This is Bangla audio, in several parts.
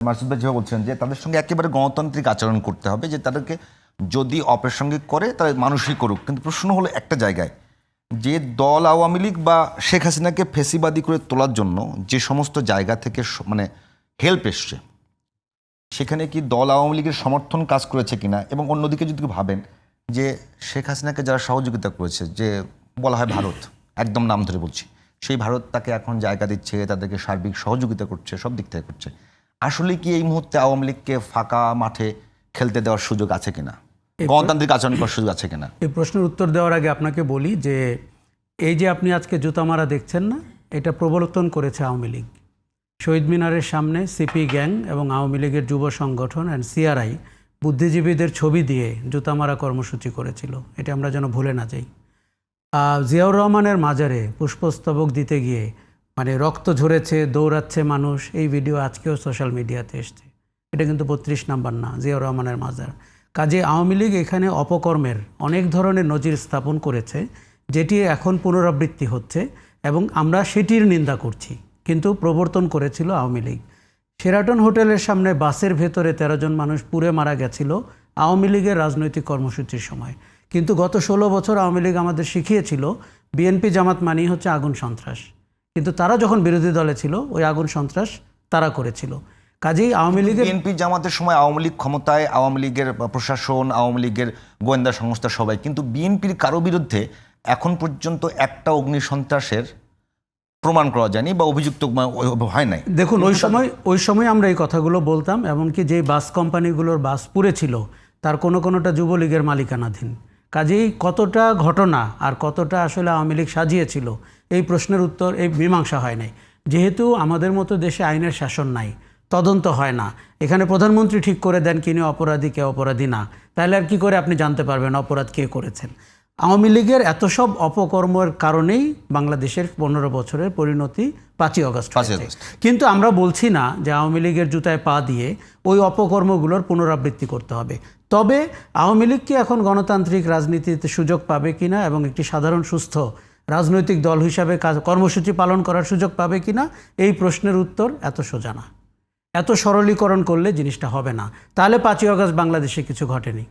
মাসুদ ভাই যেভাবে বলছেন যে তাদের সঙ্গে একেবারে গণতান্ত্রিক আচরণ করতে হবে, যে তাদেরকে যদি অপ্রাসঙ্গিক করে তাহলে মানুষই করুক। কিন্তু প্রশ্ন হলো একটা জায়গায়, যে দল আওয়ামী লীগ বা শেখ হাসিনাকে ফেসিবাদী করে তোলার জন্য যে সমস্ত জায়গা থেকে মানে হেল্প এসছে, সেখানে কি দল আওয়ামী লীগের সমর্থন কাজ করেছে কিনা? এবং অন্যদিকে যদি ভাবেন যে শেখ হাসিনাকে যারা সহযোগিতা করেছে, যে বলা হয় ভারত, একদম নাম ধরে বলছি, সেই ভারত তাকে এখন জায়গা দিচ্ছে, তাদেরকে সার্বিক সহযোগিতা করছে, সব দিক থেকে করছে, আসলে কি এই মুহূর্তে আওয়ামী লীগকে ফাঁকা মাঠে খেলতে দেওয়ার সুযোগ আছে কিনা, গণতান্ত্রিক আচরণ করার সুযোগ আছে কিনা? এই প্রশ্নের উত্তর দেওয়ার আগে আপনাকে বলি যে এই যে আপনি আজকে জুতা মারা দেখছেন না, এটা প্রবর্তন করেছে আওয়ামী লীগ। শহীদ মিনারের সামনে সিপি গ্যাং এবং আওয়ামী লীগের যুব সংগঠন অ্যান্ড সিআরআই বুদ্ধিজীবীদের ছবি দিয়ে জুতা মারা কর্মসূচি করেছিল। এটা আমরা যেন ভুলে না যাই। জিয়াউর রহমানের মাজারে পুষ্পস্তবক দিতে গিয়ে মানে রক্ত ঝরেছে, দৌড়াচ্ছে মানুষ, এই ভিডিও আজকেও সোশ্যাল মিডিয়াতে এসছে। এটা কিন্তু 32 নাম্বার না, জিয়াউর রহমানের মাজার। কাজে আওয়ামী লীগ এখানে অপকর্মের অনেক ধরনের নজির স্থাপন করেছে, যেটি এখন পুনরাবৃত্তি হচ্ছে এবং আমরা সেটির নিন্দা করছি। কিন্তু প্রবর্তন করেছিল আওয়ামী লীগ। শেরাটন হোটেলের সামনে বাসের ভেতরে 13 জন মানুষ পুড়ে মারা গেছিল আওয়ামী লীগের রাজনৈতিক কর্মসূচির সময়। কিন্তু গত 16 বছর আওয়ামী লীগ আমাদের শিখিয়েছিল বিএনপি জামাত মানেই হচ্ছে আগুন সন্ত্রাস। কিন্তু তারা যখন বিরোধী দলে ছিল, ওই আগুন সন্ত্রাস তারা করেছিল। কাজেই আওয়ামী লীগের বিএনপি জামাতের সময় আওয়ামী লীগ ক্ষমতায়, আওয়ামী লীগের প্রশাসন, আওয়ামী লীগের গোয়েন্দা সংস্থা সবাই, কিন্তু বিএনপির কারো বিরুদ্ধে এখন পর্যন্ত একটা অগ্নি সন্ত্রাসের প্রমাণ করা যায়নি বা অভিযুক্ত হয় নাই। দেখুন, ওই সময় আমরা এই কথাগুলো বলতাম, এমনকি যে বাস কোম্পানিগুলোর বাস পুড়েছিল তার কোনোটা যুবলীগের মালিকানাধীন। কাজেই কতটা ঘটনা আর কতটা আসলে আওয়ামী লীগ সাজিয়েছিল, এই প্রশ্নের উত্তর, এই মীমাংসা হয় নাই। যেহেতু আমাদের মতো দেশে আইনের শাসন নাই, তদন্ত হয় না, এখানে প্রধানমন্ত্রী ঠিক করে দেন কিনে অপরাধী কে অপরাধী না, তাহলে আর কি করে আপনি জানতে পারবেন অপরাধ কে করেছেন? আওয়ামী লীগের এত সব অপকর্মের কারণেই বাংলাদেশের 15 বছরের পরিণতি 5ই আগস্ট। কিন্তু আমরা বলছি না যে আওয়ামী লীগের জুতায় পা দিয়ে ওই অপকর্মগুলোর পুনরাবৃত্তি করতে হবে। তবে আওয়ামী লীগ কি এখন গণতান্ত্রিক রাজনীতিতে সুযোগ পাবে কিনা এবং একটি সাধারণ সুস্থ রাজনৈতিক দল হিসাবে কর্মসূচি পালন করার সুযোগ পাবে কিনা, এই প্রশ্নের উত্তর এত সোজা না। এত সরলীকরণ করলে জিনিসটা হবে না। তাহলে 5ই আগস্ট বাংলাদেশে কিছু ঘটেনি,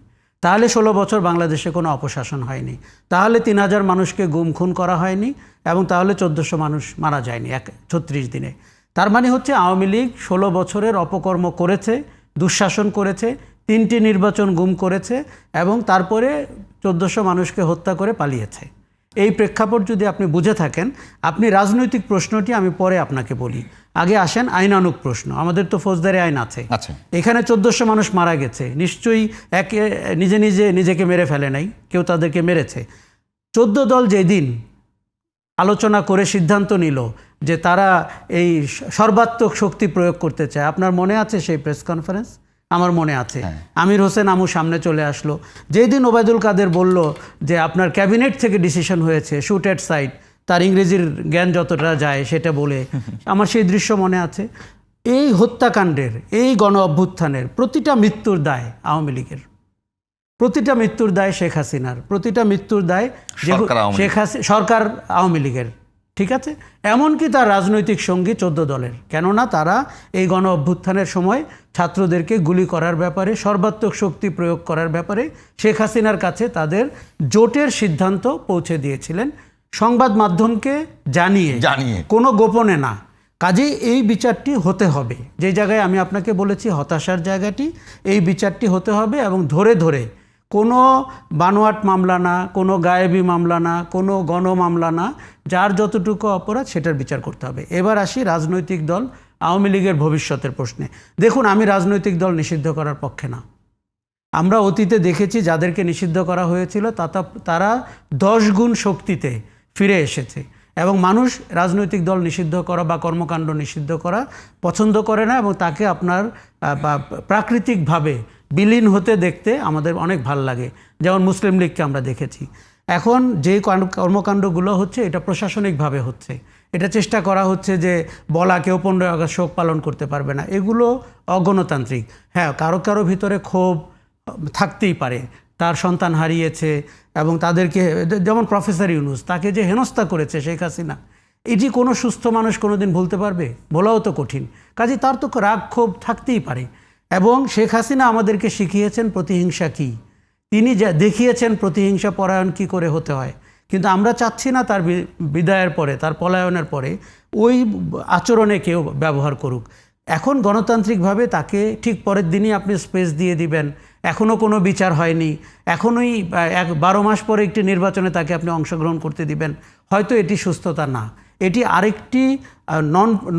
তাহলে 16 বছর বাংলাদেশে কোনো অপশাসন হয়নি, তাহলে 3000 মানুষকে গুম খুন করা হয়নি এবং তাহলে 1400 মানুষ মারা যায়নি 36 দিনে। তার মানে হচ্ছে আওয়ামী লীগ 16 বছরের অপকর্ম করেছে, দুঃশাসন করেছে, 3টি নির্বাচন গুম করেছে এবং তারপরে 1400 মানুষকে হত্যা করে পালিয়েছে। এই প্রেক্ষাপট যদি আপনি বুঝে থাকেন, আপনি রাজনৈতিক প্রশ্নটি আমি পরে আপনাকে বলি, আগে আসেন আইনানুগ প্রশ্ন। আমাদের তো ফৌজদারি আইন আছে। এখানে 1400 মানুষ মারা গেছে, নিশ্চয়ই নিজেকে মেরে ফেলে নাই, কেউ তাদেরকে মেরেছে। 14 দল যেদিন আলোচনা করে সিদ্ধান্ত নিল যে তারা এই সর্বাত্মক শক্তি প্রয়োগ করতে চায়, আপনার মনে আছে সেই প্রেস কনফারেন্স? আমার মনে আছে। আমির হোসেন আমু সামনে চলে আসলো। যেই দিন ওবায়দুল কাদের বলল যে আপনার ক্যাবিনেট থেকে ডিসিশন হয়েছে, শুট অ্যাট সাইট, তার ইংরেজির জ্ঞান যতটা যায় সেটা বলে, আমার সেই দৃশ্য মনে আছে। এই হত্যাকাণ্ডের, এই গণ অভ্যুত্থানের প্রতিটা মৃত্যুর দায় আওয়ামী লীগের, প্রতিটা মৃত্যুর দায় শেখ হাসিনার, প্রতিটা মৃত্যুর দায় সরকার আওয়ামী লীগের, ঠিক আছে? এমনকি তার রাজনৈতিক সঙ্গী 14 দলের। কেননা তারা এই গণ অভ্যুত্থানের সময় ছাত্রদেরকে গুলি করার ব্যাপারে, সর্বাত্মক শক্তি প্রয়োগ করার ব্যাপারে শেখ হাসিনার কাছে তাদের জোটের সিদ্ধান্ত পৌঁছে দিয়েছিলেন, সংবাদ মাধ্যমকে জানিয়ে, কোনো গোপনে না। কাজেই এই বিচারটি হতে হবে। যে জায়গায় আমি আপনাকে বলেছি হতাশার জায়গাটি, এই বিচারটি হতে হবে এবং ধরে ধরে কোনো বানোয়াট মামলা না, কোনো গায়েবী মামলা না, কোনো গণ মামলা না, যার যতটুকু অপরাধ সেটার বিচার করতে হবে। এবার আসি রাজনৈতিক দল আওয়ামী লীগের ভবিষ্যতের প্রশ্নে। দেখুন, আমি রাজনৈতিক দল নিষিদ্ধ করার পক্ষে না। আমরা অতীতে দেখেছি যাদেরকে নিষিদ্ধ করা হয়েছিল তারা 10 গুণ শক্তিতে ফিরে এসেছে এবং মানুষ রাজনৈতিক দল নিষিদ্ধ করা বা কর্মকাণ্ড নিষিদ্ধ করা পছন্দ করে না এবং তাকে আপনার প্রাকৃতিকভাবে বিলীন হতে দেখতে আমাদের অনেক ভাল লাগে। যেমন মুসলিম লীগকে আমরা দেখেছি। এখন যে কর্মকাণ্ডগুলো হচ্ছে এটা প্রশাসনিকভাবে হচ্ছে, এটা চেষ্টা করা হচ্ছে যে বলা কেউ 15 আগস্ট শোক পালন করতে পারবে না, এগুলো অগণতান্ত্রিক। হ্যাঁ, কারো ভিতরে ক্ষোভ থাকতেই পারে, তার সন্তান হারিয়েছে এবং তাদেরকে, যেমন প্রফেসর ইউনূস, তাকে যে হেনস্থা করেছে শেখ হাসিনা, এটি কোনো সুস্থ মানুষ কোনোদিন ভুলতে পারবে? বলাও তো কঠিন। কাজে তার তো রাগ ক্ষোভ থাকতেই পারে। এবং শেখ হাসিনা আমাদেরকে শিখিয়েছেন প্রতিহিংসা কী, তিনি যা দেখিয়েছেন প্রতিহিংসা পরায়ণ কী করে হতে হয়। কিন্তু আমরা চাচ্ছি না তার বিদায়ের পরে, তার পলায়নের পরে ওই আচরণে কেউ ব্যবহার করুক। এখন গণতান্ত্রিকভাবে তাকে ঠিক পরের দিনই আপনি স্পেস দিয়ে দিবেন, এখনও কোনো বিচার হয়নি, এখনই 12 মাস পরে একটি নির্বাচনে তাকে আপনি অংশগ্রহণ করতে দিবেন, হয়তো এটি সুস্থতা না। এটি আরেকটি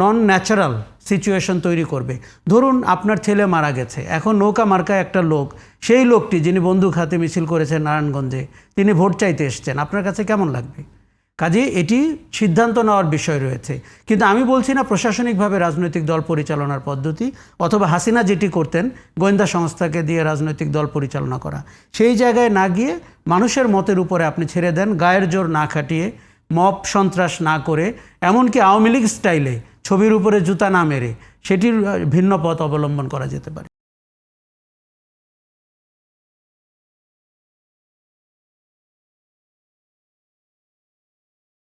নন ন্যাচারাল সিচুয়েশন তৈরি করবে। ধরুন আপনার ছেলে মারা গেছে, এখন নৌকা মার্কায় একটা লোক, সেই লোকটি যিনি বন্দুক হাতে মিছিল করেছেন নারায়ণগঞ্জে, তিনি ভোট চাইতে এসছেন, আপনার কাছে কেমন লাগবে? কাজে এটি সিদ্ধান্ত নেওয়ার বিষয় রয়েছে। কিন্তু আমি বলছি না প্রশাসনিকভাবে রাজনৈতিক দল পরিচালনার পদ্ধতি, অথবা হাসিনা যেটি করতেন গোয়েন্দা সংস্থাকে দিয়ে রাজনৈতিক দল পরিচালনা করা, সেই জায়গায় না গিয়ে মানুষের মতের উপরে আপনি ছেড়ে দেন, গায়ের জোর না খাটিয়ে, মব সন্ত্রাস না করে, এমনকি আওয়ামী লীগ স্টাইলে ছবির উপরে জুতা না মেরে, সেটির ভিন্ন পথ অবলম্বন করা যেতে পারে।